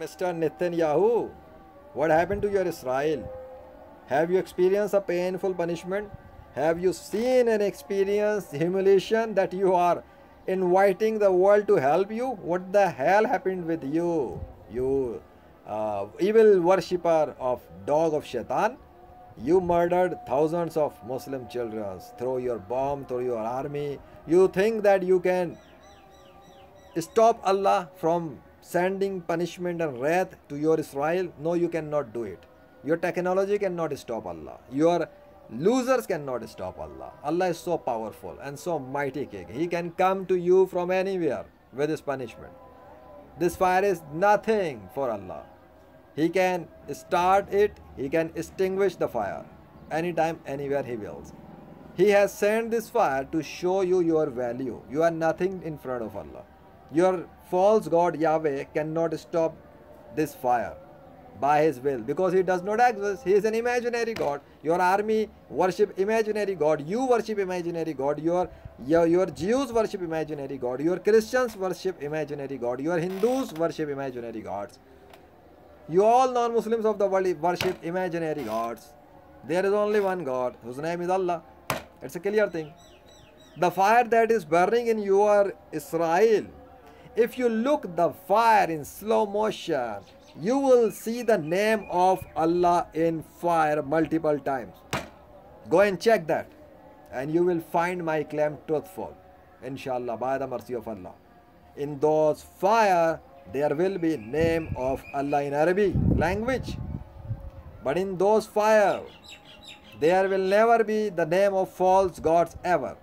Mr. Netanyahu, what happened to your Israel? Have you experienced a painful punishment? Have you seen and experienced humiliation that you are inviting the world to help you? What the hell happened with you? You evil worshipper of dog of Shaitan. You murdered thousands of Muslim children through your bomb, through your army. You think that you can stop Allah from sending punishment and wrath to your Israel? No, you cannot do it. Your technology cannot stop Allah. Your losers cannot stop Allah. Allah is so powerful and so mighty king. He can come to you from anywhere with his punishment. This fire is nothing for Allah. He can start it, he can extinguish the fire anytime, anywhere he wills. He has sent this fire to show you your value. You are nothing in front of Allah. Your false God Yahweh cannot stop this fire by his will, because he does not exist. He is an imaginary God. Your army worship imaginary God. You worship imaginary God. Your Jews worship imaginary God. Your Christians worship imaginary God. Your Hindus worship imaginary gods. You all non-Muslims of the world worship imaginary gods. There is only one God whose name is Allah. It's a clear thing. The fire that is burning in your Israel, if you look the fire in slow motion, you will see the name of Allah in fire multiple times. Go and check that, and you will find my claim truthful, inshallah, by the mercy of Allah. In those fire, there will be name of Allah in Arabic language, but in those fire, there will never be the name of false gods ever,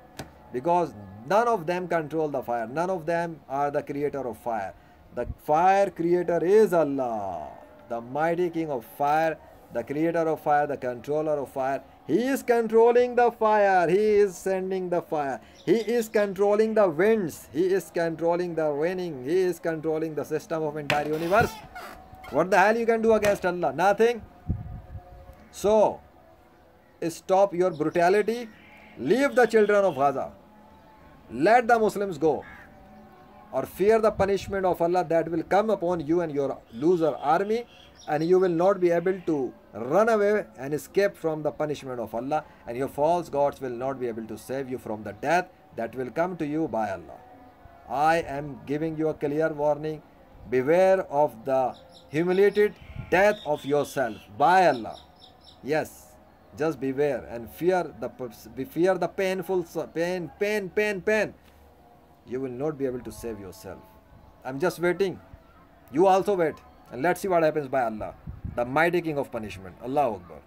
because none of them control the fire. None of them are the creator of fire. The fire creator is Allah, the mighty king of fire, the creator of fire, the controller of fire. He is controlling the fire. He is sending the fire. He is controlling the winds. He is controlling the raining. He is controlling the system of entire universe. What the hell you can do against Allah? Nothing. So, stop your brutality. Leave the children of Gaza. Let the Muslims go, or fear the punishment of Allah that will come upon you and your loser army, and you will not be able to run away and escape from the punishment of Allah, and your false gods will not be able to save you from the death that will come to you by Allah. I am giving you a clear warning. Beware of the humiliated death of yourself by Allah. Yes, just beware and fear the painful pain. You will not be able to save yourself. I'm just waiting. You also wait, and let's see what happens by Allah, the mighty king of punishment. Allahu Akbar.